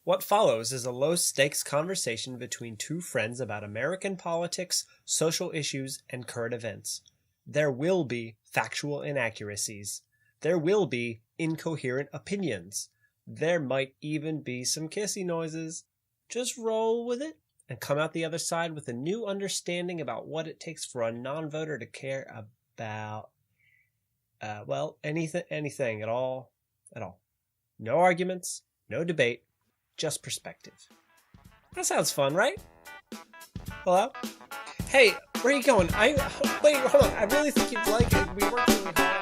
What follows is a low-stakes conversation between two friends about American politics, social issues, and current events. There will be factual inaccuracies. There will be incoherent opinions. There might even be some kissy noises. Just roll with it and come out the other side with a new understanding about what it takes for a non-voter to care about, anything at all. No arguments, no debate. Just perspective. That sounds fun, right? Hello? Hey, where are you going? Wait, hold on. I really think you'd like it. We worked really hard.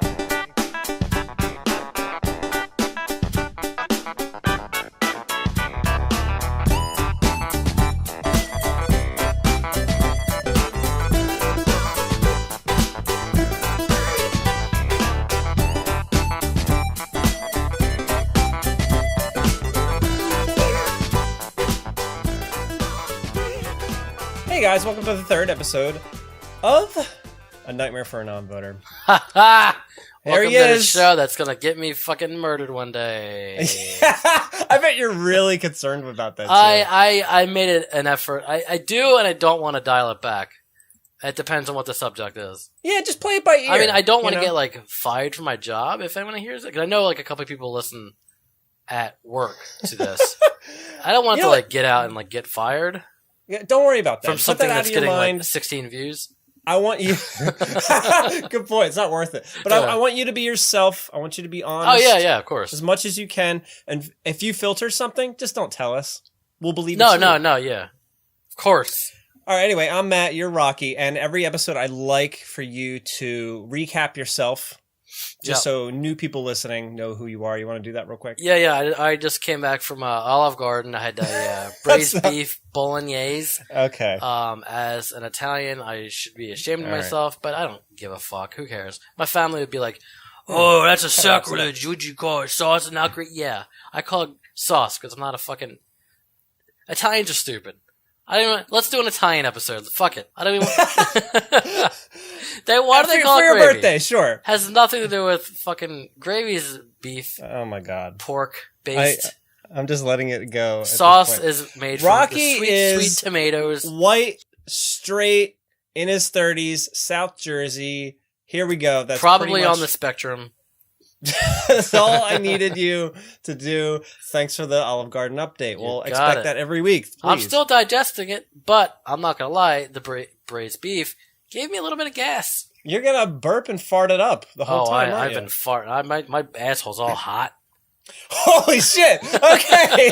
Hey guys, welcome to the third episode of A Nightmare for a Non-Voter. Ha ha! There he Welcome to the is. show that's gonna get me fucking murdered one day. I bet you're really concerned about that too. I made it an effort. I do and I don't want to dial it back. It depends on what the subject is. Yeah, just play it by ear. I mean, I don't want to you know? get fired from my job if anyone hears it. Cause I know a couple of people listen at work to this. I don't want to get out and get fired. Yeah, don't worry about that. From Put something that out that's of your getting mind. 16 views. I want you. Good point. It's not worth it. But I want you to be yourself. I want you to be honest. Oh yeah, of course. As much as you can. And if you filter something, just don't tell us. We'll believe No, it's you. no, yeah. Of course. All right. Anyway, I'm Matt. You're Rocky. And every episode, I like for you to recap yourself, just so new people listening know who you are. You want to do that real quick? Yeah. I just came back from Olive Garden. I had a braised beef bolognese. Okay. As an Italian, I should be ashamed of myself, but I don't give a fuck. Who cares? My family would be like, "Oh, that's a sacrilege. Would you call it sauce and not great?" Yeah, I call it sauce because I'm not a fucking. Italians are stupid. Let's do an Italian episode. Fuck it. I don't even. Why do they call it for your gravy? birthday? Sure. Has nothing to do with fucking gravy's beef. Oh my god. Pork based. I'm just letting it go. Sauce is made Rocky from the sweet tomatoes. White, straight, in his 30s, South Jersey. Here we go. That's probably on the spectrum. That's all I needed you to do. Thanks for the Olive Garden update. We'll expect that every week. Please. I'm still digesting it, but I'm not gonna lie. The braised beef gave me a little bit of gas. You're gonna burp and fart it up the whole time. I've been farting. My asshole's all hot. Holy shit! Okay,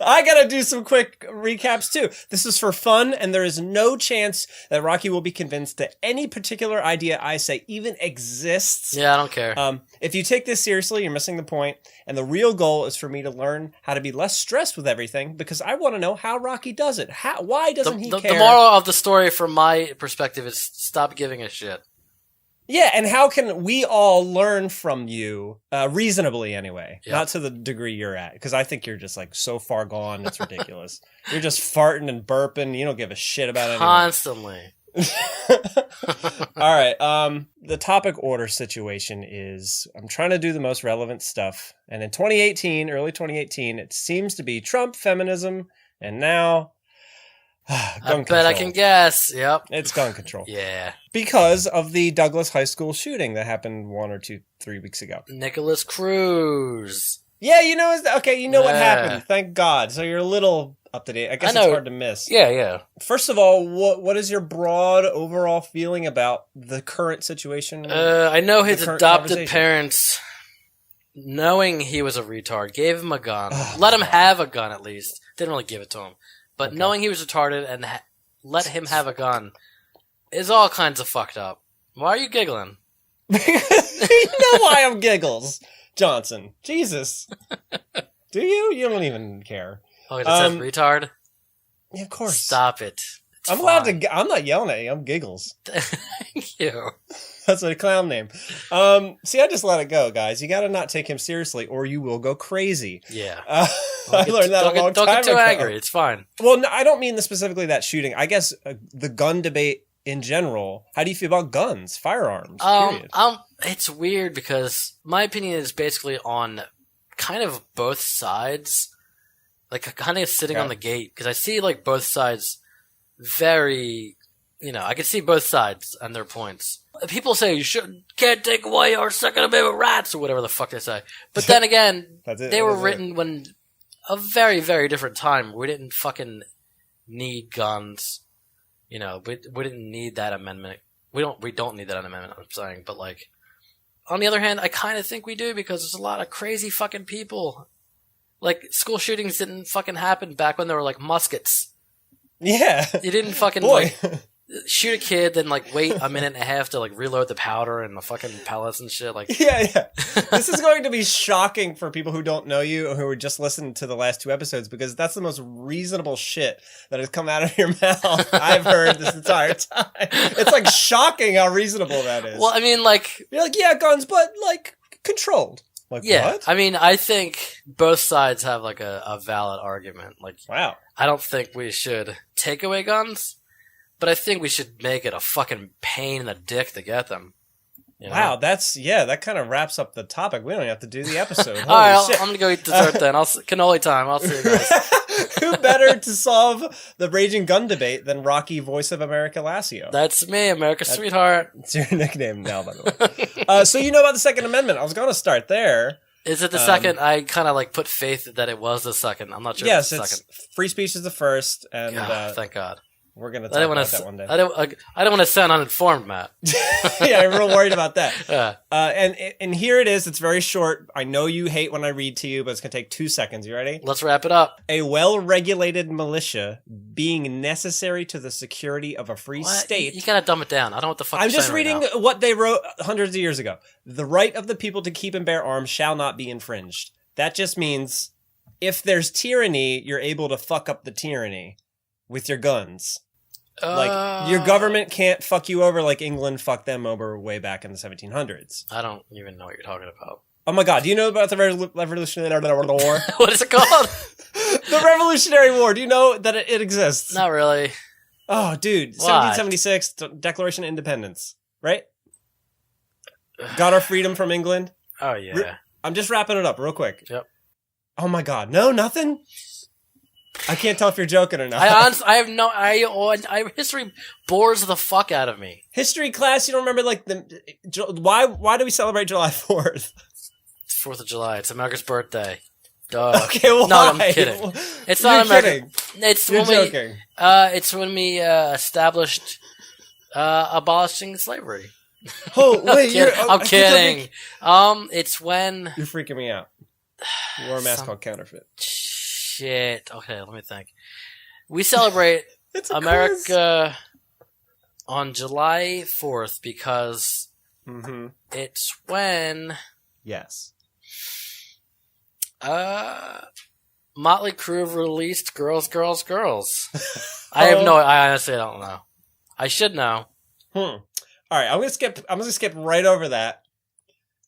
I gotta do some quick recaps too. This is for fun, and there is no chance that Rocky will be convinced that any particular idea I say even exists. Yeah, I don't care. If you take this seriously, you're missing the point. And the real goal is for me to learn how to be less stressed with everything because I want to know how Rocky does it. Why doesn't he care? The moral of the story, from my perspective, is stop giving a shit. Yeah, and how can we all learn from you, reasonably anyway, Yep. not to the degree you're at, because I think you're just so far gone, it's ridiculous. You're just farting and burping, you don't give a shit about anything. Constantly. All right, the topic order situation is, I'm trying to do the most relevant stuff, and in early 2018, it seems to be Trump, feminism, and now... gun control. I can guess. Yep. It's gun control. Yeah. Because of the Douglas High School shooting that happened 3 weeks ago. Nicholas Cruz. Yeah, you know what happened. Thank God. So you're a little up to date. I guess it's hard to miss. Yeah. First of all, what is your broad overall feeling about the current situation? I know his adopted parents, knowing he was a retard, gave him a gun. Let him have a gun at least. Didn't really give it to him. But knowing he was retarded and let him have a gun is all kinds of fucked up. Why are you giggling? You know why I'm giggles, Johnson. Jesus. Do you? You don't even care. Oh, it says retard? Yeah, of course. Stop it. I'm allowed to... I'm not yelling at you. I'm giggles. Thank you. That's a clown name. See, I just let it go, guys. You got to not take him seriously, or you will go crazy. Yeah. I learned that a long time ago. Don't get too angry. It's fine. Well, no, I don't mean specifically that shooting. I guess the gun debate in general. How do you feel about guns, firearms? Period. It's weird because my opinion is basically on kind of both sides. like kind of sitting on the gate because I see like both sides very, I can see both sides and their points. People say you can't take away our Second Amendment rights or whatever the fuck they say. But then again, they were written when a very, very different time. We didn't fucking need guns. We didn't need that amendment. We don't need that amendment, I'm saying. But like, on the other hand, I kind of think we do because there's a lot of crazy fucking people. Like, school shootings didn't fucking happen back when there were like muskets. Yeah. You didn't fucking like shoot a kid, then like wait a minute and a half to like reload the powder and the fucking pellets and shit. Like, yeah. This is going to be shocking for people who don't know you or who are just listening to the last 2 episodes because that's the most reasonable shit that has come out of your mouth I've heard this entire time. It's like shocking how reasonable that is. Well, I mean, like, you're like, yeah, guns, but like controlled. Like, yeah, what? I mean, I think both sides have like a valid argument. Like, wow. I don't think we should take away guns, but I think we should make it a fucking pain in the dick to get them. Wow, that kind of wraps up the topic. We don't even have to do the episode. All right, I'm gonna go eat dessert then. Cannoli time. I'll see you guys. Who better to solve the raging gun debate than Rocky, voice of America Lassio? That's me, America's sweetheart. It's your nickname now, by the way. So you know about the Second Amendment. I was going to start there. Is it the second? I kind of like put faith that it was the second. I'm not sure. Yes, if it's the second. Free speech is the first, and thank God. We're going to talk about that one day. I don't want to sound uninformed, Matt. Yeah, I'm real worried about that. Yeah. And here it is. It's very short. I know you hate when I read to you, but it's going to take 2 seconds. You ready? Let's wrap it up. A well-regulated militia being necessary to the security of a free state. You gotta dumb it down. I don't know what the fuck I'm you're just saying reading right what they wrote hundreds of years ago. The right of the people to keep and bear arms shall not be infringed. That just means if there's tyranny, you're able to fuck up the tyranny with your guns. Like, your government can't fuck you over like England fucked them over way back in the 1700s. I don't even know what you're talking about. Oh my god, do you know about the Revolutionary War? What is it called? The Revolutionary War. Do you know that it exists? Not really. Oh, dude. Why? 1776, Declaration of Independence. Right? Got our freedom from England. Oh, yeah. I'm just wrapping it up real quick. Yep. Oh my god. No, nothing? I can't tell if you're joking or not. History bores the fuck out of me. History class, you don't remember why do we celebrate July 4th? It's 4th of July. It's America's birthday. Duh. Okay, well, no, I'm kidding. It's not American. You're joking. It's when we established abolishing slavery. Oh, wait, I'm kidding. It's when you're freaking me out. You wore a mask called counterfeit. Shit. Okay, let me think. We celebrate America on July 4th because it's when yes. Motley Crue released Girls, Girls, Girls. I honestly don't know. I should know. All right, I'm gonna skip right over that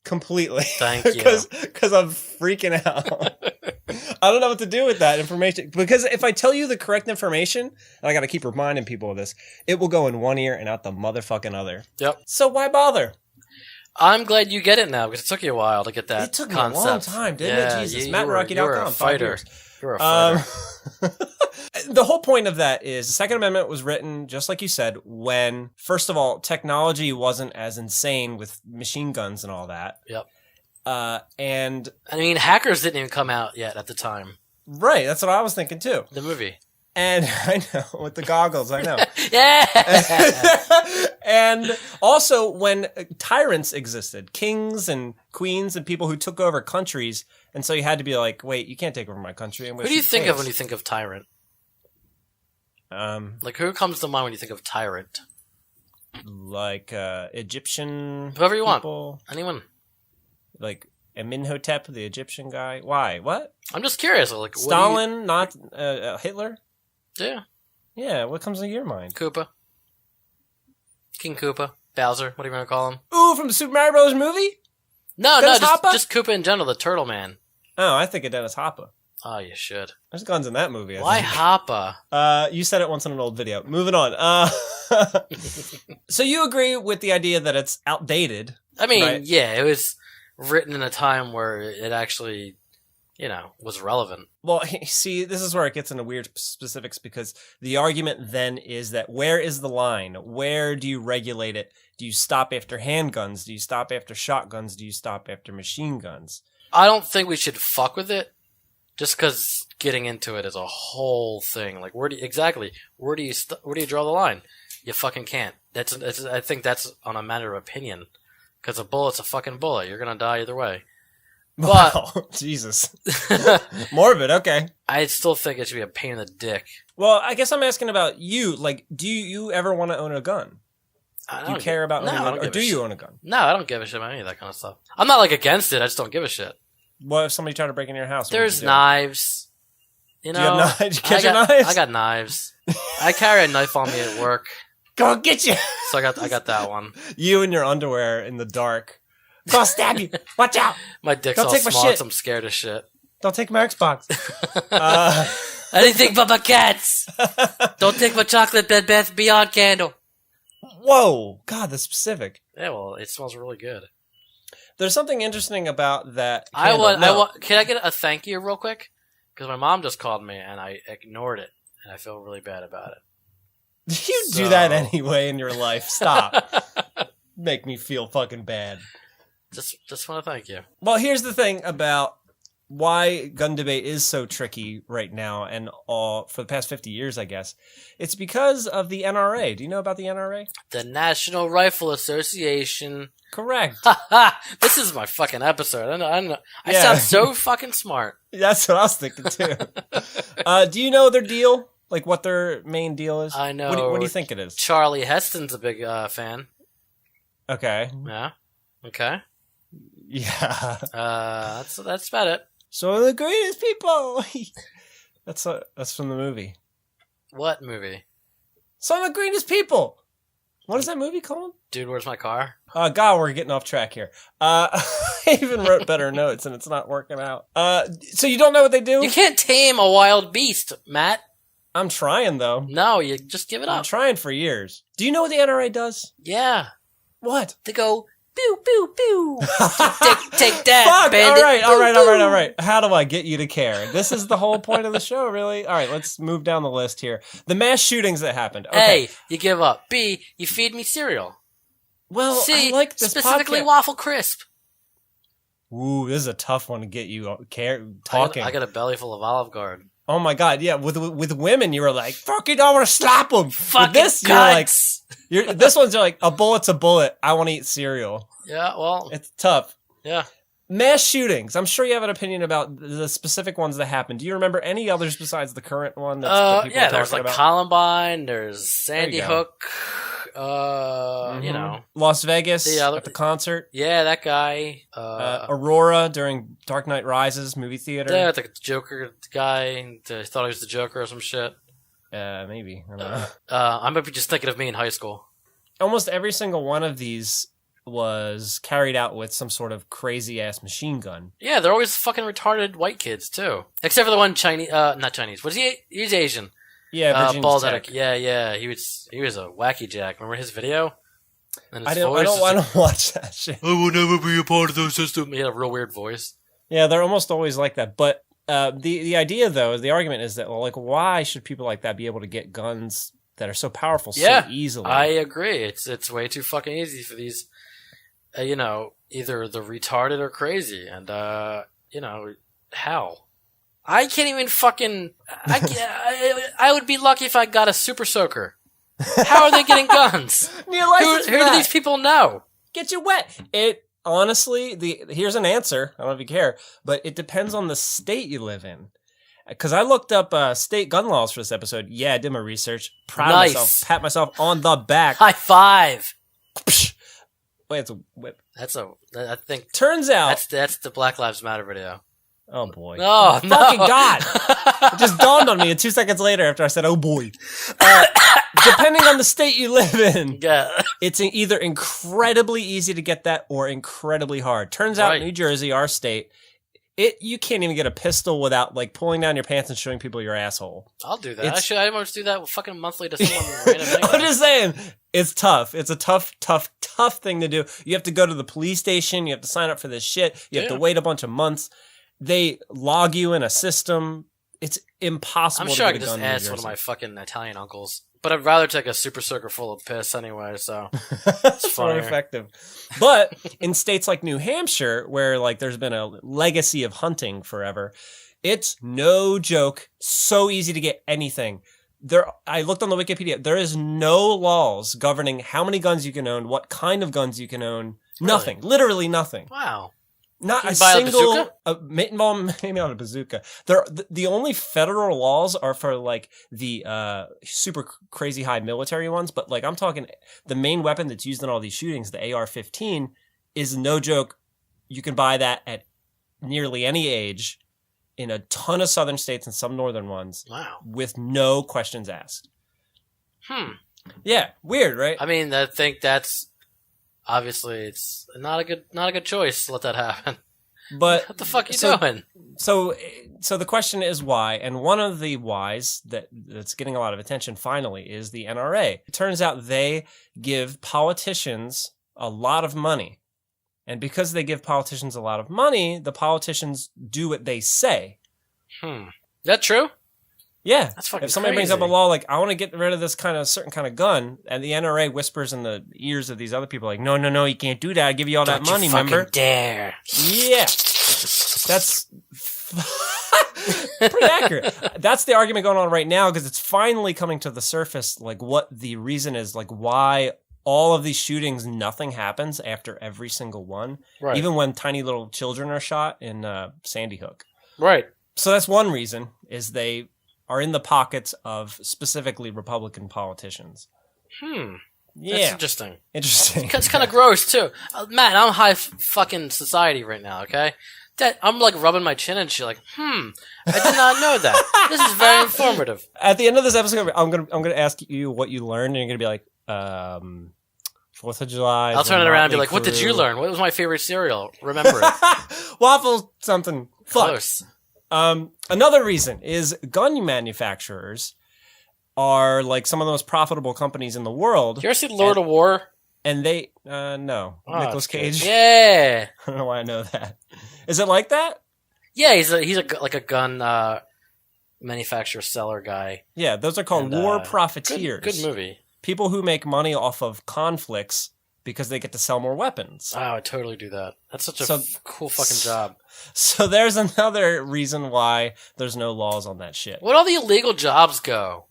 completely. Thank you. Because I'm freaking out. I don't know what to do with that information. Because if I tell you the correct information, and I got to keep reminding people of this, it will go in one ear and out the motherfucking other. Yep. So why bother? I'm glad you get it now because it took you a while to get that. It took concept. me a long time, didn't it? Jesus, MattRocky.com. You're a fighter. You're a fighter. The whole point of that is the Second Amendment was written, just like you said, when, first of all, technology wasn't as insane with machine guns and all that. Yep. And I mean, hackers didn't even come out yet at the time. Right, that's what I was thinking too. The movie. And I know, with the goggles, I know. Yeah! And also when tyrants existed, kings and queens and people who took over countries, and so you had to be like, wait, you can't take over my country. Who do you think of when you think of tyrant? Like, who comes to mind when you think of tyrant? Like, Egyptian whoever you people. Want. Anyone. Like, Amenhotep, the Egyptian guy. Why? What? I'm just curious. Like, Stalin, not Hitler? Yeah. Yeah, what comes to your mind? Koopa. King Koopa. Bowser, what do you want to call him? Ooh, from the Super Mario Bros. Movie? No, just Koopa in general, the Turtle Man. Oh, I think of Dennis Hopper. Oh, you should. There's guns in that movie. Why Hopper? You said it once in an old video. Moving on. So you agree with the idea that it's outdated? I mean, right? Yeah, it was written in a time where it actually was relevant. Well, see, this is where it gets into weird specifics because the argument then is that where is the line? Where do you regulate it? Do you stop after handguns? Do you stop after shotguns? Do you stop after machine guns? I don't think we should fuck with it just because getting into it is a whole thing. Like, where do you draw the line? You fucking can't. I think that's on a matter of opinion because a bullet's a fucking bullet. You're going to die either way. But, wow, Jesus. Morbid, okay. I still think it should be a pain in the dick. Well, I guess I'm asking about you. Like, do you ever want to own a gun? Do you care about owning a gun? Or do you own a gun? No, I don't give a shit about any of that kind of stuff. I'm not, against it. I just don't give a shit. What if somebody tried to break into your house? There's knives. Do you have knives? Did you get knives? I got knives. I carry a knife on me at work. Go get you! So I got that one. You in your underwear in the dark. Go stab you! Watch out! My dick's all small because I'm scared of shit. Don't take my Xbox. Anything but my cats! Don't take my chocolate Bed Bath Beyond candle. Whoa! God, that's specific. Yeah, well, it smells really good. There's something interesting about that candle. Can I get a thank you real quick? Because my mom just called me and I ignored it. And I feel really bad about it. You do that anyway in your life. Stop. Make me feel fucking bad. Just want to thank you. Well, here's the thing about why gun debate is so tricky right now and for the past 50 years, I guess. It's because of the NRA. Do you know about the NRA? The National Rifle Association. Correct. This is my fucking episode. I sound so fucking smart. That's what I was thinking too. Do you know their deal? Like what their main deal is? I know. What do you think it is? Charlie Heston's a big fan. Okay. Yeah. Okay. Yeah. That's about it. So the greatest people. That's from the movie. What movie? Some of the greatest people. What is that movie called? Dude, Where's My Car? God, we're getting off track here. I even wrote better notes and it's not working out. So you don't know what they do? You can't tame a wild beast, Matt. I'm trying though. No, you just give it up. I'm trying for years. Do you know what the NRA does? Yeah. What? They go, pew, pew, pew. Take that, fuck, bandit. All right. How do I get you to care? This is the whole point of the show, really? All right, let's move down the list here. The mass shootings that happened. Okay. A, you give up. B, you feed me cereal. Well, C, I like this specifically podcast. Waffle Crisp. Ooh, this is a tough one to get you talking. I got a belly full of Olive Garden. Oh my God, yeah. With women, you were like, fuck it, I want to slap them. Fucking this, guts. this one's like, a bullet's a bullet. I want to eat cereal. Yeah, well. It's tough. Yeah. Mass shootings. I'm sure you have an opinion about the specific ones that happened. Do you remember any others besides the current one? That people are there's about? Columbine, there's Sandy Hook, Las Vegas at the concert. Yeah, that guy. Aurora during Dark Knight Rises movie theater. Yeah, the Joker guy. Thought he was the Joker or some shit. Maybe. I don't know. I might be just thinking of me in high school. Almost every single one of these was carried out with some sort of crazy-ass machine gun. Yeah, they're always fucking retarded white kids, too. Except for the one Chinese, not Chinese. Was he? He's Asian. Yeah, Virginia bald Tech. Tech. Yeah. He was a wacky jack. Remember his video? And his I don't watch that shit. I will never be a part of the system. He had a real weird voice. Yeah, they're almost always like that. But the idea, though, the argument is that, why should people like that be able to get guns that are so powerful so easily? I agree. It's way too fucking easy for these, either the retarded or crazy. And, how? I can't even fucking... I would be lucky if I got a super soaker. How are they getting guns? Who do these people know? Get you wet. Honestly, here's an answer. I don't know if you care, but it depends on the state you live in. Because I looked up state gun laws for this episode. Yeah, I did my research. Proud of myself. Pat myself on the back. High five. Wait, it's a whip. I think. Turns out. That's the Black Lives Matter video. Oh boy. Oh, no. Fucking God. It just dawned on me 2 seconds later after I said, oh boy. Depending on the state you live in, it's either incredibly easy to get that or incredibly hard. Turns out New Jersey, our state, you can't even get a pistol without pulling down your pants and showing people your asshole. I'll do that. I must do that fucking monthly to someone random anyway. I'm just saying, it's tough. It's a tough thing to do. You have to go to the police station. You have to sign up for this shit. You have to wait a bunch of months. They log you in a system. It's impossible. I'm sure to I get could a just gun in New ask one of Jersey. my fucking Italian uncles. But I'd rather take a super soaker full of piss anyway, so It's more funnier. effective. But in states like New Hampshire, where like there's been a legacy of hunting forever, it's no joke. So easy to get anything. I looked on the Wikipedia. There is no laws governing how many guns you can own, what kind of guns you can own. Really? Nothing. Literally nothing. Wow. Not Can a you buy a single bazooka? well, maybe not a bazooka. The only federal laws are for like the super crazy high military ones, but like I'm talking the main weapon that's used in all these shootings, the AR-15, is no joke. You can buy that at nearly any age in a ton of southern states and some northern ones. Wow. With no questions asked. Yeah, weird, right? I mean, I think that's obviously it's not a good choice to let that happen. But What the fuck are you doing? So the question is why, and one of the whys that's getting a lot of attention finally is the NRA. It turns out they give politicians a lot of money. And because they give politicians a lot of money, the politicians do what they say. Is that true? Yeah. That's fucking If somebody brings crazy. up a law like, I want to get rid of this certain kind of gun, and the NRA whispers in the ears of these other people like, no, you can't do that. I'll give you all that Don't money, you fucking remember? dare. Yeah. That's pretty accurate. That's the argument going on right now because it's finally coming to the surface, like what the reason is, like why all of these shootings, nothing happens after every single one, Right. even when tiny little children are shot in Sandy Hook. Right. So that's one reason, is they are in the pockets of specifically Republican politicians. That's Yeah. interesting. Interesting. It's kind of gross too. Matt, I'm high fucking society right now, okay? I'm like rubbing my chin and shit like, I did not know that. This is very informative. At the end of this episode, I'm gonna ask you what you learned, and you're gonna be like, 4th of July. I'll turn it around and be like, what did you learn? What was my favorite cereal? Remember it. Waffle something. Fuck. Close. Another reason is gun manufacturers are like some of the most profitable companies in the world. Did you ever see Lord of War? And they, no. Oh, Nicolas that's good. Cage. Yeah. I don't know why I know that. Is it like that? Yeah, he's like a gun manufacturer seller guy. Yeah, those are called And, war profiteers. Good movie. People who make money off of conflicts because they get to sell more weapons. Oh, I totally do that. That's such a So- cool fucking job. So there's another reason why there's no laws on that shit. Where'd all the illegal jobs go?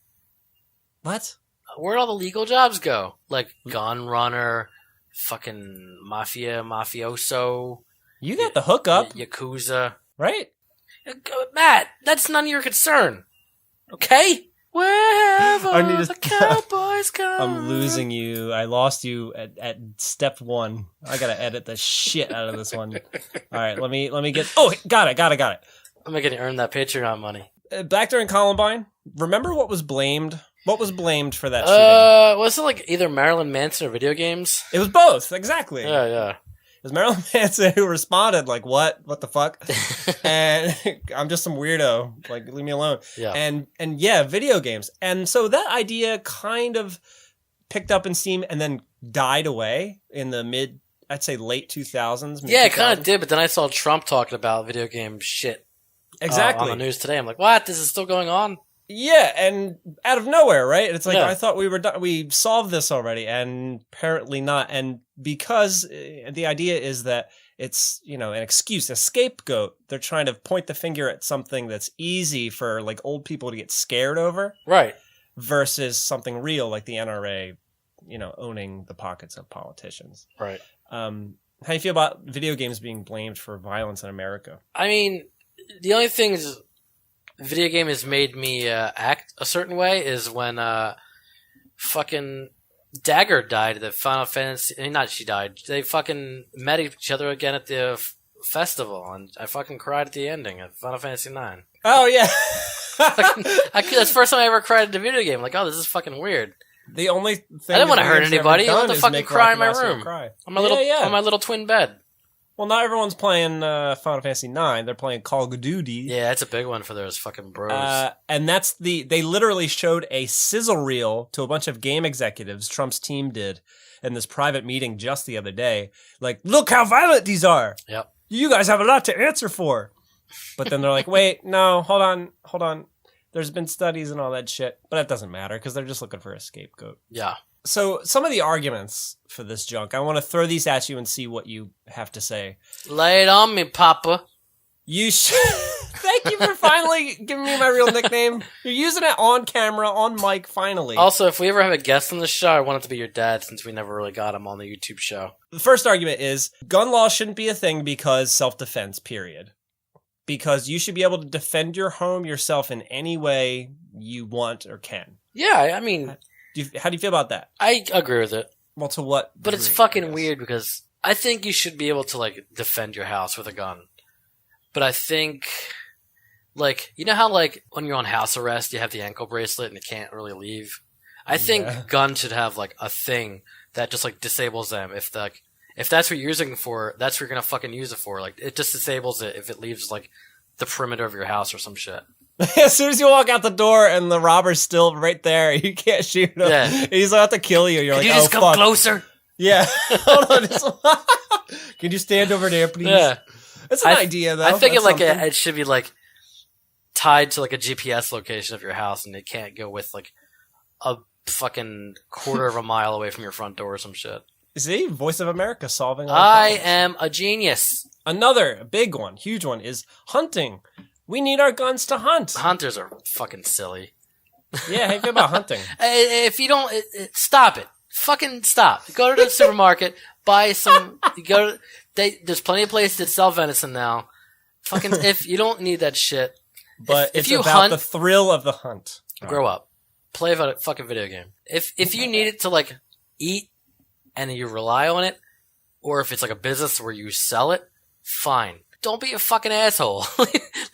What? Where'd all the legal jobs go? Like gun runner, fucking mafioso, You got the hookup, yakuza. right? Matt, that's none of your concern. Okay? Wherever I need to- the cowboys come. I'm losing you. I lost you at step 1. I gotta edit the shit out of this one. All right, let me get. Oh, got it. I'm gonna earn that Patreon money. Back during Columbine, remember what was blamed? What was blamed for that shooting? Was it like either Marilyn Manson or video games? It was both, exactly. Yeah. It was Marilyn Manson who responded like, "What? What the fuck?" And I'm just some weirdo. Like, leave me alone. Yeah. And yeah, video games. And so that idea kind of picked up in steam and then died away in the I'd say late 2000s. Yeah, it kind of did, but then I saw Trump talking about video game shit. Exactly. On the news today. I'm like, what? This is still going on? Yeah, and out of nowhere, right? It's like, Yeah. I thought we were done. We solved this already, and apparently not. And because the idea is that it's, an excuse, a scapegoat. They're trying to point the finger at something that's easy for like old people to get scared over, Right. versus something real like the NRA, owning the pockets of politicians. Right. How do you feel about video games being blamed for violence in America? I mean, the only thing is, video game has made me act a certain way is when fucking Dagger died at the Final Fantasy. Not she died. They fucking met each other again at the festival, and I fucking cried at the ending of Final Fantasy 9. Oh yeah. That's the first time I ever cried at a video game. Like, oh, this is fucking weird. The only thing I didn't want to video hurt games have ever anybody. I done want to is fucking make cry in my Rocky Master room cry. on my little Yeah. on my little twin bed. Well, not everyone's playing Final Fantasy 9. They're playing Call of Duty. Yeah, that's a big one for those fucking bros. And that's they literally showed a sizzle reel to a bunch of game executives Trump's team did in this private meeting just the other day. Like, look how violent these are. Yep. You guys have a lot to answer for. But then they're like, wait, no, hold on. There's been studies and all that shit. But that doesn't matter because they're just looking for a scapegoat. Yeah. So some of the arguments for this junk, I want to throw these at you and see what you have to say. Lay it on me, Papa. You should. Thank you for finally giving me my real nickname. You're using it on camera, on mic, finally. Also, if we ever have a guest on the show, I want it to be your dad since we never really got him on the YouTube show. The first argument is gun law shouldn't be a thing because self-defense, period. Because you should be able to defend your home yourself in any way you want or can. Yeah, I mean... How do you feel about that? I agree with it. Well, to what degree, but it's fucking weird because I think you should be able to, like, defend your house with a gun. But I think, like, you know how, like, when you're on house arrest, you have the ankle bracelet and you can't really leave? I think guns should have, like, a thing that just, like, disables them. If that's what you're using it for, that's what you're gonna fucking use it for. Like, it just disables it if it leaves, like, the perimeter of your house or some shit. As soon as you walk out the door and the robber's still right there, you can't shoot him. Yeah. He's about to kill you. You're like, can you just come closer? Yeah. Hold on. Can you stand over there, please? Yeah. It's an idea, though. I think it should be, like, tied to, like, a GPS location of your house, and it can't go with, like, a fucking quarter of a mile away from your front door or some shit. See? Voice of America solving all I am a genius. Another big one, huge one, is hunting. We need our guns to hunt. Hunters are fucking silly. Yeah, how you feel about hunting? If you don't, stop it. Fucking stop. Go to the supermarket, buy some. There's plenty of places that sell venison now. Fucking, if you don't need that shit. But if it's about the thrill of the hunt. Grow up. Play a fucking video game. If you need it to, like, eat and you rely on it, or if it's like a business where you sell it, fine. Don't be a fucking asshole.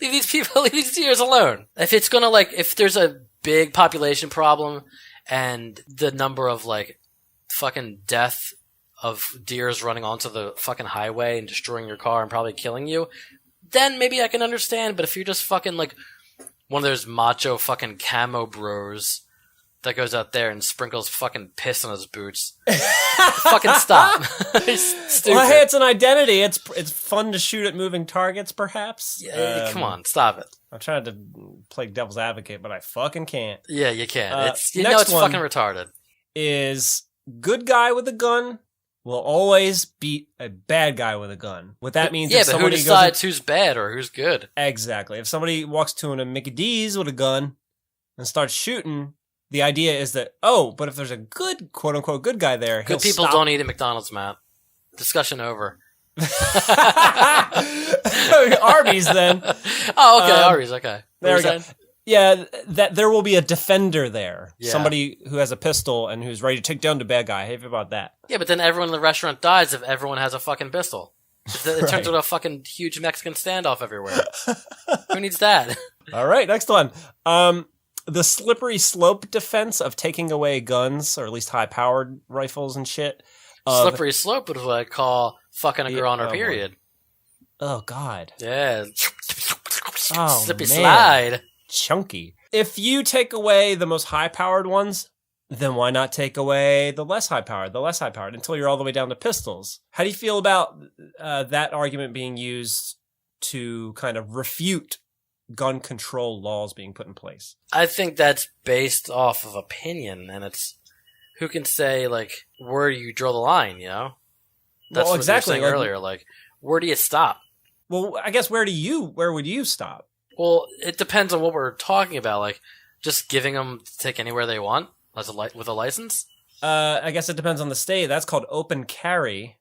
Leave these deers alone. If there's a big population problem and the number of, like, fucking death of deers running onto the fucking highway and destroying your car and probably killing you, then maybe I can understand. But if you're just fucking, like, one of those macho fucking camo bros that goes out there and sprinkles fucking piss on his boots, fucking stop. It's stupid. Well, hey, it's an identity. It's fun to shoot at moving targets, perhaps. Yeah, come on, stop it. I'm trying to play devil's advocate, but I fucking can't. Yeah, you can. It's fucking retarded. Is good guy with a gun will always beat a bad guy with a gun. What that means is who decides who's bad or who's good? Exactly. If somebody walks to a Mickey D's with a gun and starts shooting, the idea is that, but if there's a good, quote-unquote, good guy there, good people don't eat at McDonald's, Matt. Discussion over. Arby's, then. Oh, okay, Arby's, okay. There we go. Yeah, that there will be a defender there. Yeah. Somebody who has a pistol and who's ready to take down the bad guy. How do you feel about that? Yeah, but then everyone in the restaurant dies if everyone has a fucking pistol. It turns into a fucking huge Mexican standoff everywhere. Who needs that? All right, next one. The slippery slope defense of taking away guns, or at least high-powered rifles and shit. Slippery slope is what I call fucking a girl on her period. Oh, God. Yeah. Oh, slippy man. slide. Chunky. If you take away the most high-powered ones, then why not take away the less high-powered, until you're all the way down to pistols? How do you feel about that argument being used to kind of refute gun control laws being put in place? I think that's based off of opinion, and it's who can say, like, where do you draw the line, you know? That's what exactly. You were saying earlier, like, where do you stop? Well, I guess where would you stop? Well, it depends on what we're talking about. Like, just giving them to take anywhere they want with a license? I guess it depends on the state. That's called open carry.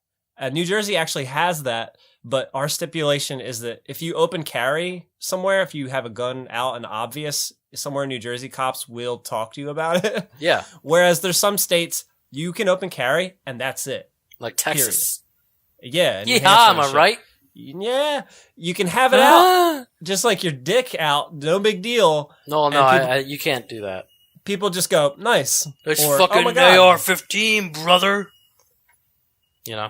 New Jersey actually has that, but our stipulation is that if you open carry somewhere, if you have a gun out and obvious somewhere in New Jersey, cops will talk to you about it. Yeah. Whereas there's some states you can open carry and that's it. Like Texas. Period. Yeah. Yeah, am I right? Yeah, you can have it out, just like your dick out. No big deal. No, you can't do that. People just go, nice. It's fucking AR-15, brother. You know.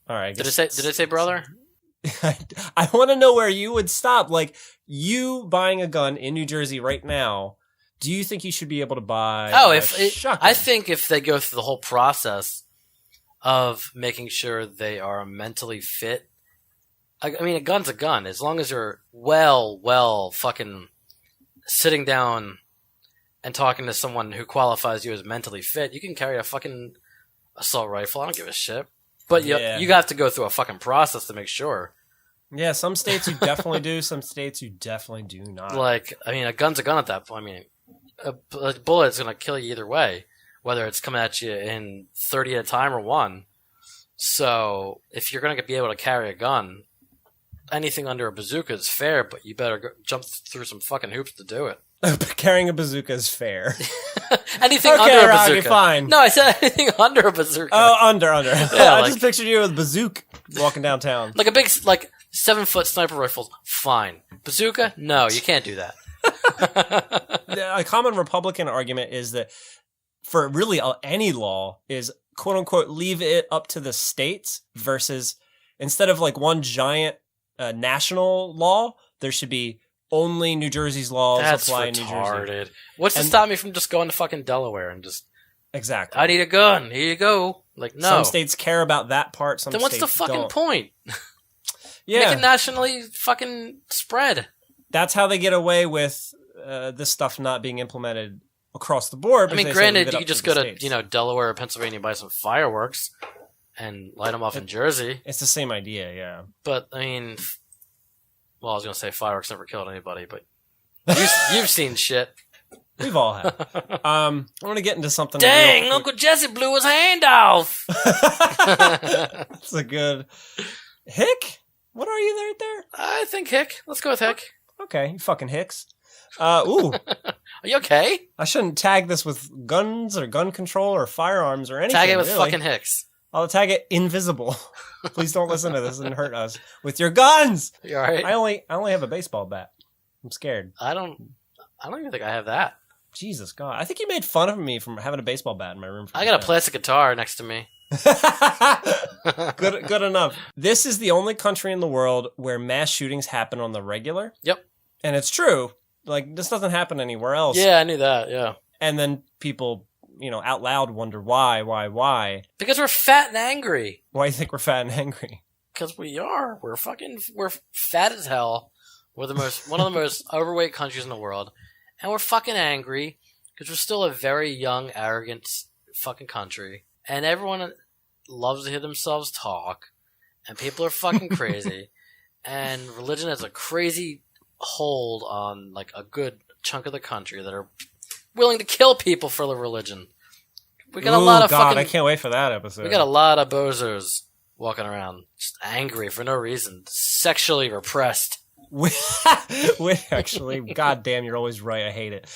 All right. Did it say brother? I want to know where you would stop. Like, you buying a gun in New Jersey right now, do you think you should be able to buy shotgun? I think if they go through the whole process of making sure they are mentally fit I mean, a gun's a gun. As long as you're well fucking sitting down and talking to someone who qualifies you as mentally fit, you can carry a fucking assault rifle. I don't give a shit. But you have to go through a fucking process to make sure. Yeah, some states you definitely do. Some states you definitely do not. Like, I mean, a gun's a gun at that point. I mean, a bullet's going to kill you either way, whether it's coming at you in 30 at a time or one. So, if you're going to be able to carry a gun, anything under a bazooka is fair, but you better jump through some fucking hoops to do it. Carrying a bazooka is fair. Anything under a bazooka. Fine. No, I said anything under a bazooka. Oh, under. Yeah, I just pictured you with a bazooka walking downtown. Like a big, 7-foot sniper rifle, fine. Bazooka? No, you can't do that. A common Republican argument is that for really any law is, quote unquote, leave it up to the states versus instead of like one giant national law, there should be only New Jersey's laws apply in New Jersey. What's to stop me from just going to fucking Delaware and just... Exactly. I need a gun. Here you go. Like, no. Some states care about that part, some then states what's the fucking don't. point? Yeah. Make it nationally fucking spread. That's how they get away with this stuff not being implemented across the board. I mean, granted, you could just go to, Delaware or Pennsylvania and buy some fireworks and light them off in Jersey. It's the same idea, yeah. But, I mean... Well, I was going to say fireworks never killed anybody, but you've seen shit. We've all had. I want to get into something. Dang, Uncle Jesse blew his hand off. That's a good... Hick? What are you right there? I think Hick. Let's go with Hick. Okay, you fucking Hicks. Ooh. Are you okay? I shouldn't tag this with guns or gun control or firearms or anything. Tag it with really. fucking Hicks. I'll tag it invisible. Please don't listen to this and hurt us with your guns. You all right? I only have a baseball bat. I'm scared. I don't even think I have that. Jesus God. I think you made fun of me from having a baseball bat in my room. I got a plastic guitar next to me. Good enough. This is the only country in the world where mass shootings happen on the regular. Yep. And it's true. Like, this doesn't happen anywhere else. Yeah, I knew that, yeah. And then people, out loud wonder why. Because we're fat and angry. Why do you think we're fat and angry? Because we are. We're fat as hell. We're one of the most overweight countries in the world. And we're fucking angry because we're still a very young, arrogant fucking country. And everyone loves to hear themselves talk. And people are fucking crazy. And religion has a crazy hold on like a good chunk of the country that are willing to kill people for the religion. We got a lot of fucking... I can't wait for that episode. We got a lot of bozos walking around just angry for no reason. Sexually repressed. We actually, goddamn, you're always right. I hate it.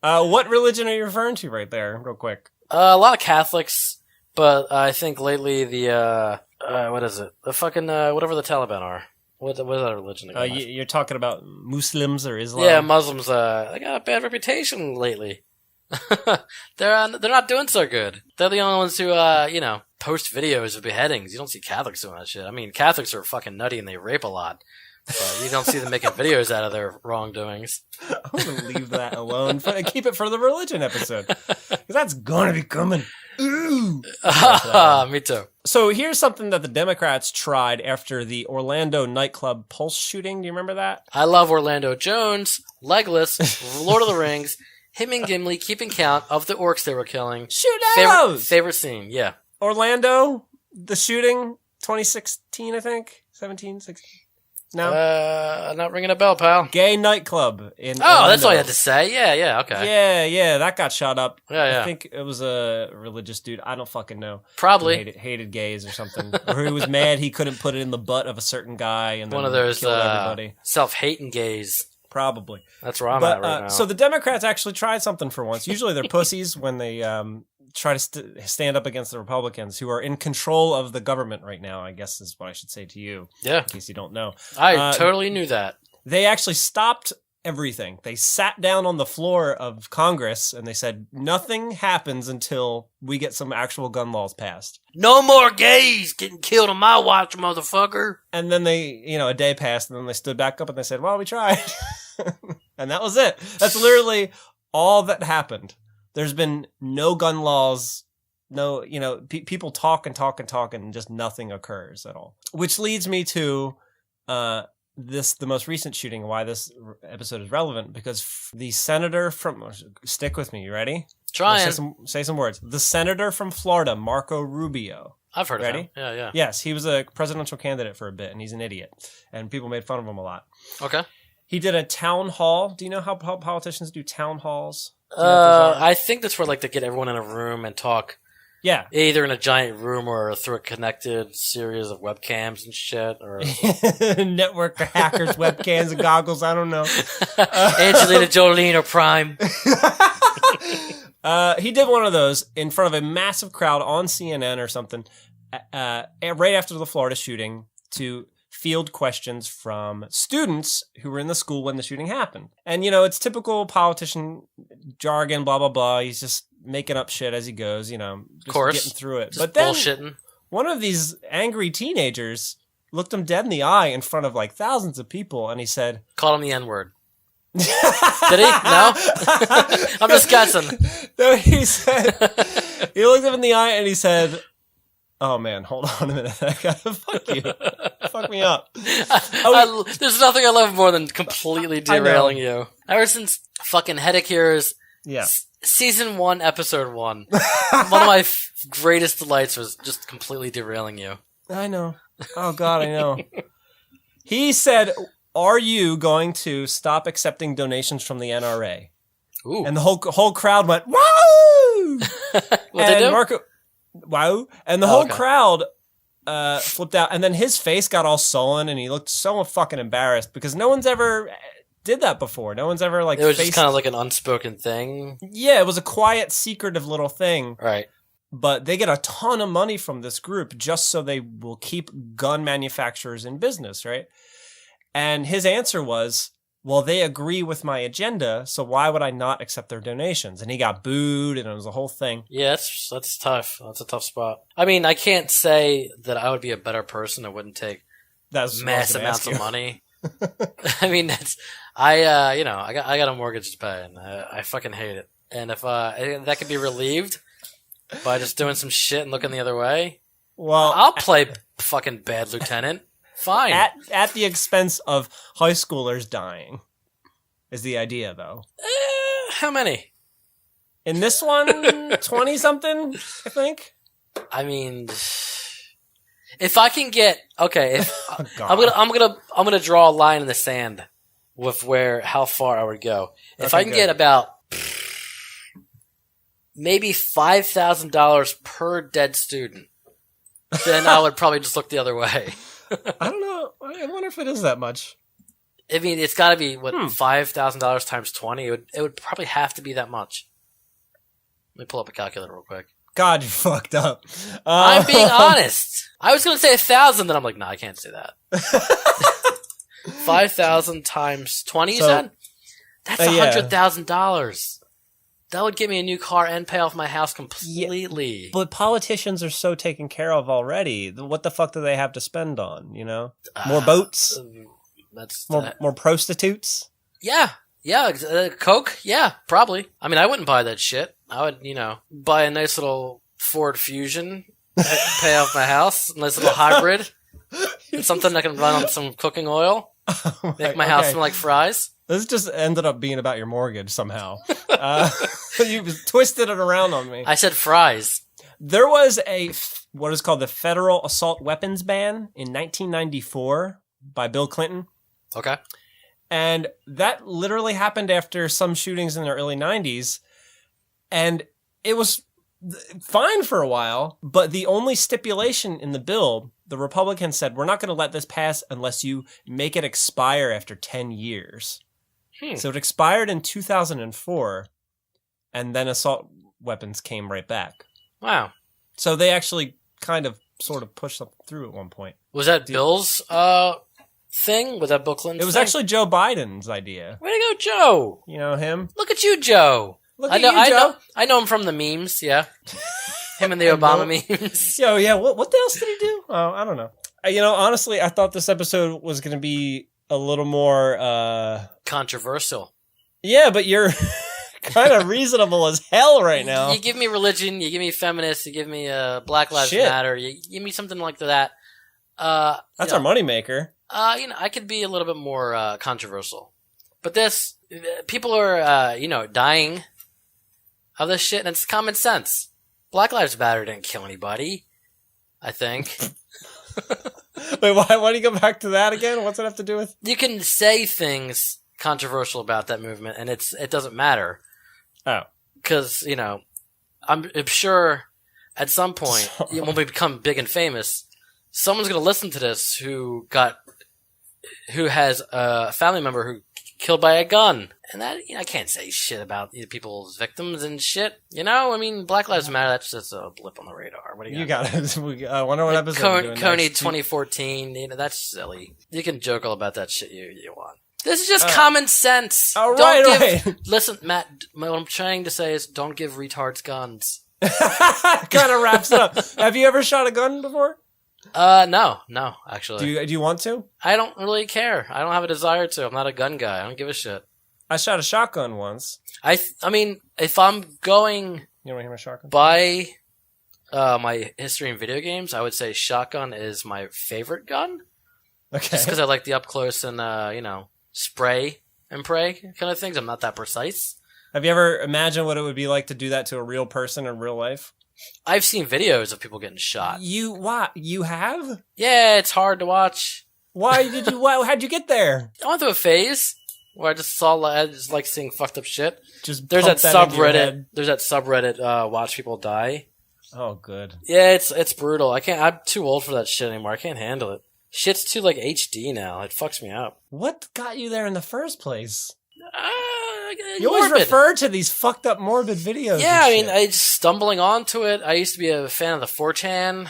What religion are you referring to right there, real quick? A lot of Catholics, but I think lately the what is it? The fucking whatever the Taliban are. What is that religion? You're talking about Muslims or Islam? Yeah, Muslims. They got a bad reputation lately. They're not doing so good. They're the only ones who post videos of beheadings. You don't see Catholics doing that shit. I mean, Catholics are fucking nutty and they rape a lot. But you don't see them making videos out of their wrongdoings. I'm going to leave that alone. Keep it for the religion episode. Because that's going to be coming. Ooh. Me too. So here's something that the Democrats tried after the Orlando nightclub Pulse shooting. Do you remember that? I love Orlando Jones, Legolas, Lord of the Rings, him and Gimli keeping count of the orcs they were killing. Shoot arrows! Favorite scene, yeah. Orlando, the shooting, 2016, I think? 17, 16? No? Not ringing a bell, pal. Gay nightclub in Orlando. That's all you had to say. Yeah, okay. Yeah, that got shot up. Yeah. I think it was a religious dude. I don't fucking know. Probably. Hated gays or something. Or he was mad he couldn't put it in the butt of a certain guy and one then of those killed everybody. Self-hating gays. Probably. That's where I'm at right now. So the Democrats actually tried something for once. Usually they're pussies when they try to stand up against the Republicans who are in control of the government right now, I guess is what I should say to you. Yeah. In case you don't know. I totally knew that. They actually stopped everything. They sat down on the floor of Congress and they said, nothing happens until we get some actual gun laws passed. No more gays getting killed on my watch, motherfucker. And then they, a day passed and then they stood back up and they said, well, we tried. And that was it. That's literally all that happened. There's been no gun laws no, people talk and talk and talk and just nothing occurs at all. Which leads me to the most recent shooting, why this episode is relevant, because the senator from, stick with me, you ready? Trying. Say some words. The senator from Florida, Marco Rubio. I've heard Ready? of him. Yeah. Yes, he was a presidential candidate for a bit, and he's an idiot. And people made fun of him a lot. Okay. He did a town hall. Do you know how politicians do town halls? Do you know what those are? I think that's where like they get everyone in a room and talk. Yeah. Either in a giant room or through a connected series of webcams and shit. Or network hackers, webcams, and goggles. I don't know. Angelina Jolie or Prime. He did one of those in front of a massive crowd on CNN or something, right after the Florida shooting, to field questions from students who were in the school when the shooting happened. And, it's typical politician jargon, blah, blah, blah. He's just making up shit as he goes, just getting through it. Just but then bullshitting. One of these angry teenagers looked him dead in the eye in front of like thousands of people, and he said... Called him the N-word. Did he? No? I'm just guessing. No, he said... He looked him in the eye and he said... Oh man, hold on a minute. I gotta fuck you. Fuck me up. There's nothing I love more than completely derailing you. Ever since fucking Headache Heroes, season 1, episode 1, one of my greatest delights was just completely derailing you. I know. Oh god, I know. He said, "Are you going to stop accepting donations from the NRA?" Ooh. And the whole crowd went, "Woo!" What they do? Marco, wow. And the whole crowd flipped out. And then his face got all sullen and he looked so fucking embarrassed because no one's ever did that before. No one's ever It was just kind of like an unspoken thing. Yeah, it was a quiet, secretive little thing. Right. But they get a ton of money from this group just so they will keep gun manufacturers in business, right? And his answer was, well, they agree with my agenda, so why would I not accept their donations? And he got booed, and it was a whole thing. Yeah, that's tough. That's a tough spot. I mean, I can't say that I would be a better person that wouldn't take mass amounts of money. I mean, I got a mortgage to pay, and I fucking hate it. And if that could be relieved by just doing some shit and looking the other way, well, I'll play fucking bad lieutenant. Fine. At the expense of high schoolers dying is the idea, though. How many? In this one, 20-something, I think. I mean, if I can get I'm gonna draw a line in the sand with how far I would go. If I can get about maybe $5,000 per dead student, then I would probably just look the other way. I don't know. I wonder if it is that much. I mean, it's got to be $5,000 times 20. It would probably have to be that much. Let me pull up a calculator real quick. God, you fucked up. I'm being honest. I was going to say 1,000, then I'm like, no, I can't say that. 5,000 times 20. You said that's $100,000. That would get me a new car and pay off my house completely. Yeah, but politicians are so taken care of already. What the fuck do they have to spend on, More boats? More prostitutes? Yeah. Coke? Yeah, probably. I mean, I wouldn't buy that shit. I would, buy a nice little Ford Fusion, pay off my house, a nice little hybrid. Something that can run on some cooking oil. Make my house smell like fries. This just ended up being about your mortgage somehow. You twisted it around on me. I said fries. There was what is called the Federal Assault Weapons Ban in 1994 by Bill Clinton. Okay. And that literally happened after some shootings in the early 90s. And it was fine for a while, but the only stipulation in the bill, the Republicans said, we're not going to let this pass unless you make it expire after 10 years. So it expired in 2004, and then assault weapons came right back. Wow. So they actually sort of pushed something through at one point. Was that Bill's thing? Was that Bill Clinton's It was thing? Actually Joe Biden's idea. Way to go, Joe! You know him? Look at you, Joe! Joe. I know him from the memes, yeah. Him and the Obama memes. Yo, yeah, what else did he do? Oh, I don't know. Honestly, I thought this episode was going to be a little more... controversial. Yeah, but you're kind of reasonable as hell right now. You give me religion, you give me feminists, you give me Black Lives Matter, you give me something like that. That's our moneymaker. I could be a little bit more controversial. But people are, dying of this shit, and it's common sense. Black Lives Matter didn't kill anybody, I think. Wait, why do you go back to that again? What's it have to do with? You can say things controversial about that movement, and it doesn't matter. Oh. Because, I'm sure at some point, when we become big and famous, someone's going to listen to this who has a family member who killed by a gun. And that, I can't say shit about people's victims and shit. Black Lives Matter, that's just a blip on the radar. What do you got? I wonder what episode we're doing Coney next. 2014, that's silly. You can joke all about that shit you want. This is just common sense. All right. Listen, Matt, what I'm trying to say is don't give retards guns. Kind of wraps it up. Have you ever shot a gun before? No, actually. Do you want to? I don't really care. I don't have a desire to. I'm not a gun guy. I don't give a shit. I shot a shotgun once. I mean, if I'm going You want to hear my shotgun? by my history in video games, I would say shotgun is my favorite gun. Okay. Just because I like the up close and spray and pray kind of things. I'm not that precise. Have you ever imagined what it would be like to do that to a real person in real life? I've seen videos of people getting shot. You have? Yeah, it's hard to watch. How'd you get there? I went through a phase where I just like seeing fucked up shit. There's that subreddit. There's that subreddit. Watch people die. Oh, good. Yeah, it's brutal. I'm too old for that shit anymore. I can't handle it. Shit's too HD now. It fucks me up. What got you there in the first place? You always refer to these fucked up morbid videos. Yeah, I just stumbling onto it. I used to be a fan of the 4chan,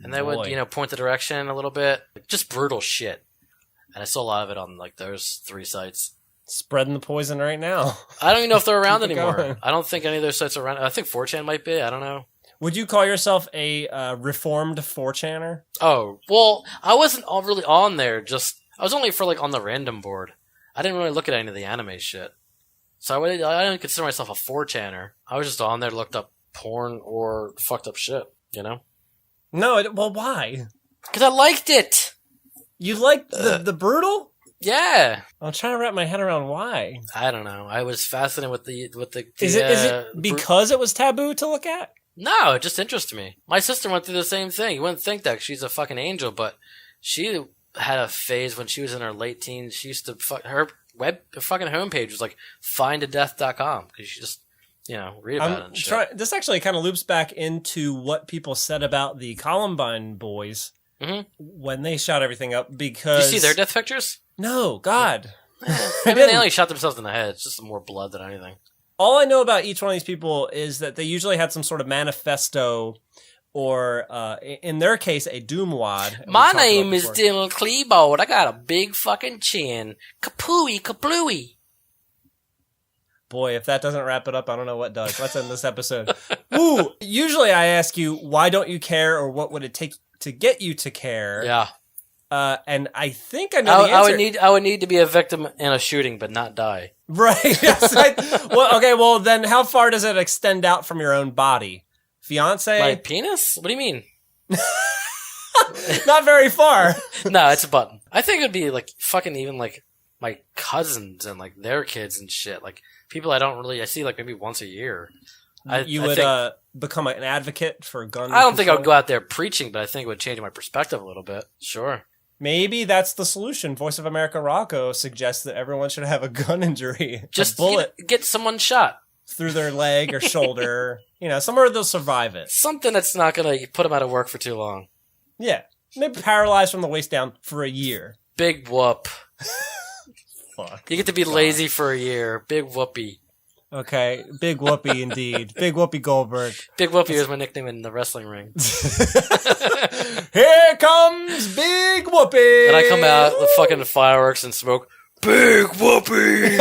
and they would, point the direction a little bit. Just brutal shit. And I saw a lot of it on those 3 sites. Spreading the poison right now. I don't even know if they're around anymore. Going. I don't think any of those sites are around. I think 4chan might be. I don't know. Would you call yourself a reformed 4chaner? Oh, well, I wasn't really on there. I was only for on the random board. I didn't really look at any of the anime shit. So I didn't consider myself a 4chaner. I was just on there, looked up porn or fucked up shit, No, well, why? Because I liked it. You liked the brutal? Yeah. I'm trying to wrap my head around why. I don't know. I was fascinated with the Is it because it was taboo to look at? No, it just interested me. My sister went through the same thing. You wouldn't think that. She's a fucking angel, but she had a phase when she was in her late teens. She used to her fucking homepage was findadeath.com because she just, read about it and shit. This actually kind of loops back into what people said about the Columbine boys when they shot everything up because... Did you see their death pictures? No, God. They only shot themselves in the head. It's just more blood than anything. All I know about each one of these people is that they usually had some sort of manifesto or, in their case, a doomwad. My name is Dylan Klebold. I got a big fucking chin. Kapooey, kaplooey. Boy, if that doesn't wrap it up, I don't know what does. Let's end this episode. Ooh, usually I ask you, why don't you care, or what would it take to get you to care? Yeah. And I think I know the answer. I would need to be a victim in a shooting, but not die. Right. Yes, well, then how far does it extend out from your own body? Fiance? My penis? What do you mean? Not very far. No, it's a button. I think it'd be fucking even my cousins and their kids and shit. People I see maybe once a year. You would become an advocate for gun I don't control? think I would go out there preaching, but I think it would change my perspective a little bit. Sure. Maybe that's the solution. Voice of America Rocco suggests that everyone should have a gun injury. Just a bullet get someone shot. Through their leg or shoulder. Somewhere they'll survive it. Something that's not going to put them out of work for too long. Yeah. Maybe paralyzed from the waist down for a year. Big whoop. Fuck. You get to be lazy for a year. Big whoopee. Okay, Big Whoopi indeed. Big Whoopi Goldberg. Big Whoopi is my nickname in the wrestling ring. Here comes Big Whoopi! And I come out with fucking fireworks and smoke. Big Whoopi!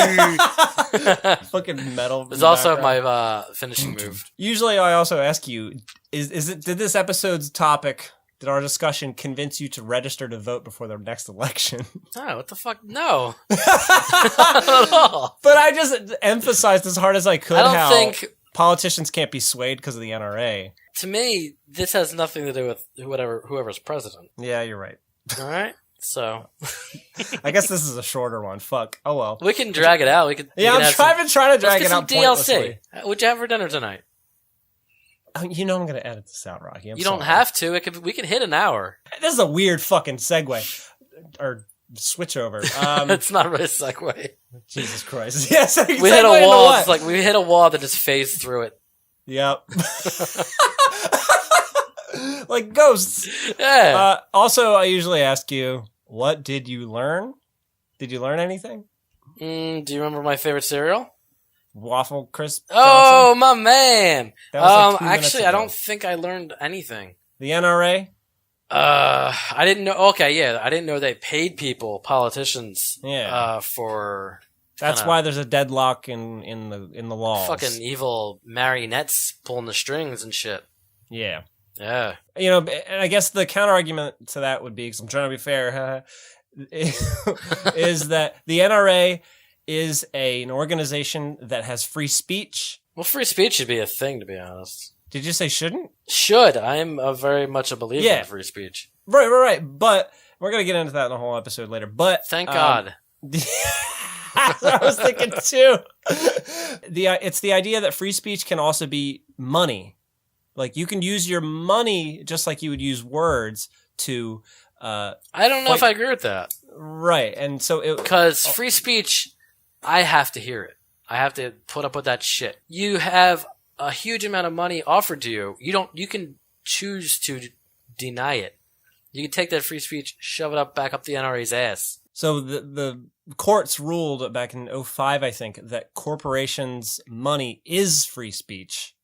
Fucking metal. It's also my finishing move. Usually I also ask you, did this episode's topic, Did our discussion convince you to register to vote before the next election? No, what the fuck? No. Not at all. But I just emphasized as hard as I could I don't how think... politicians can't be swayed because of the NRA. To me, this has nothing to do with whoever's president. Yeah, you're right. All right? So... I guess this is a shorter one. Fuck. Oh, well. We can drag it out. I'm trying to drag it out pointlessly. What'd you have for dinner tonight? You know I'm going to edit this out, Rocky. You don't have to. We can hit an hour. This is a weird fucking segue. Or switch over. It's not really a segue. Jesus Christ. Yes, we hit a wall. It's like we hit a wall that just phased through it. Yep. Like ghosts. Yeah. Also, I usually ask you, what did you learn? Did you learn anything? Do you remember my favorite cereal? Waffle Crisp Johnson? Oh, my man. That was like 2 minutes actually, ago. I don't think I learned anything. The NRA? I didn't know. Okay, yeah, I didn't know they paid people, politicians, for. That's why there's a deadlock in the laws. Fucking evil marionettes pulling the strings and shit. Yeah. Yeah. You know, and I guess the counter argument to that would be, because I'm trying to be fair, is that the NRA is an organization that has free speech. Well, free speech should be a thing, to be honest. Did you say shouldn't? Should. I am very much a believer in free speech. Right. But we're going to get into that in a whole episode later. But thank God. That's what I was thinking too. It's the idea that free speech can also be money. Like, you can use your money just like you would use words to... I don't know if I agree with that. Right, and so... Because free speech, I have to hear it. I have to put up with that shit. You have a huge amount of money offered to you. You can choose to deny it. You can take that free speech, shove it back up the NRA's ass. So the courts ruled back in 2005, I think, that corporations' money is free speech.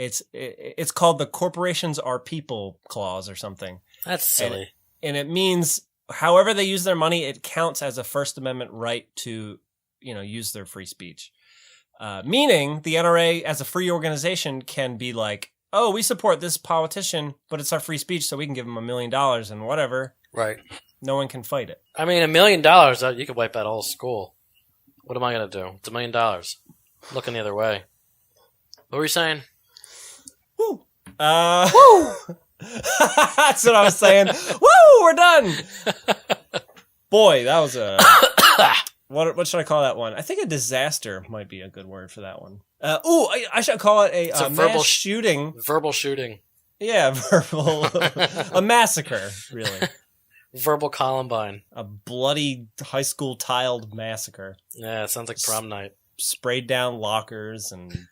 It's called the Corporations Are People Clause or something. That's silly. And it means however they use their money, it counts as a First Amendment right to, use their free speech. Meaning the NRA as a free organization can be like, oh, we support this politician, but it's our free speech, so we can give him $1 million and whatever. Right. No one can fight it. I mean, $1 million, you could wipe out a whole school. What am I going to do? It's $1 million. Looking the other way. What were you saying? Woo! Woo! That's what I was saying. Woo! We're done! Boy, that was a... What should I call that one? I think a disaster might be a good word for that one. I should call it a verbal shooting. Verbal shooting. Yeah, verbal. A massacre, really. Verbal Columbine. A bloody high school tiled massacre. Yeah, it sounds like prom night. Sprayed down lockers and...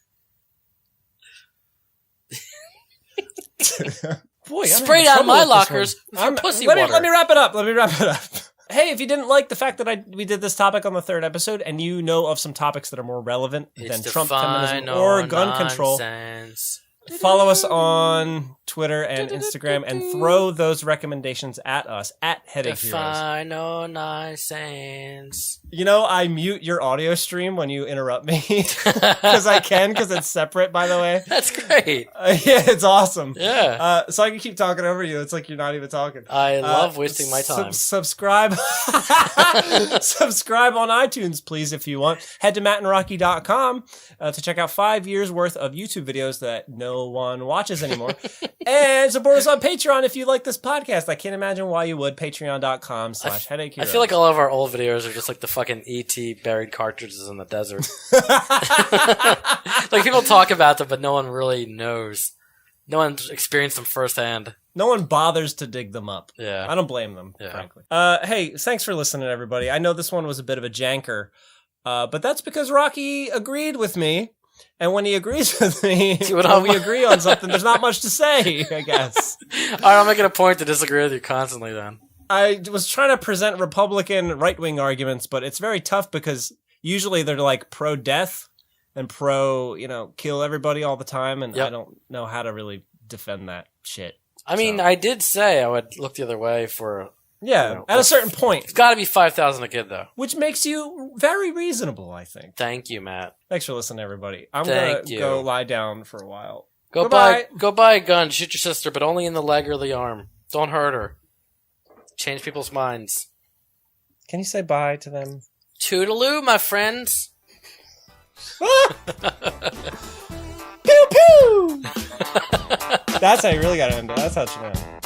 Boy, spray down my lockers with pussy water. Let me wrap it up. Hey, if you didn't like the fact that we did this topic on the 3rd episode, and you know of some topics that are more relevant than Trump feminism or gun control, follow us on Twitter and Instagram and throw those recommendations at us at Headache Heroes. Define no nonsense. I mute your audio stream when you interrupt me because it's separate, by the way. That's great. Yeah, it's awesome. Yeah. So I can keep talking over you. It's like you're not even talking. I love wasting my time. Subscribe. Subscribe on iTunes, please, if you want. Head to mattandrocky.com to check out 5 years worth of YouTube videos that no one watches anymore. And support us on Patreon if you like this podcast. I can't imagine why you would. Patreon.com/Headache Heroes. I feel like all of our old videos are just like the fucking E.T. buried cartridges in the desert. Like, people talk about them, but no one really knows. No one's experienced them firsthand. No one bothers to dig them up. Yeah. I don't blame them, frankly. Hey, thanks for listening, everybody. I know this one was a bit of a janker, but that's because Rocky agreed with me. And when he agrees with me, when we agree on something, there's not much to say, I guess. All right, I'm making a point to disagree with you constantly then. I was trying to present Republican right-wing arguments, but it's very tough because usually they're like pro-death and kill everybody all the time, and I don't know how to really defend that shit. I mean, I did say I would look the other way for... Yeah, at a certain point. It's got to be 5,000 a kid, though. Which makes you very reasonable, I think. Thank you, Matt. Thanks for listening, everybody. I'm going to go lie down for a while. Go buy a gun, shoot your sister, but only in the leg or the arm. Don't hurt her. Change people's minds. Can you say bye to them? Toodaloo, my friends. Pew pew! That's how you really gotta end it. That's how you know.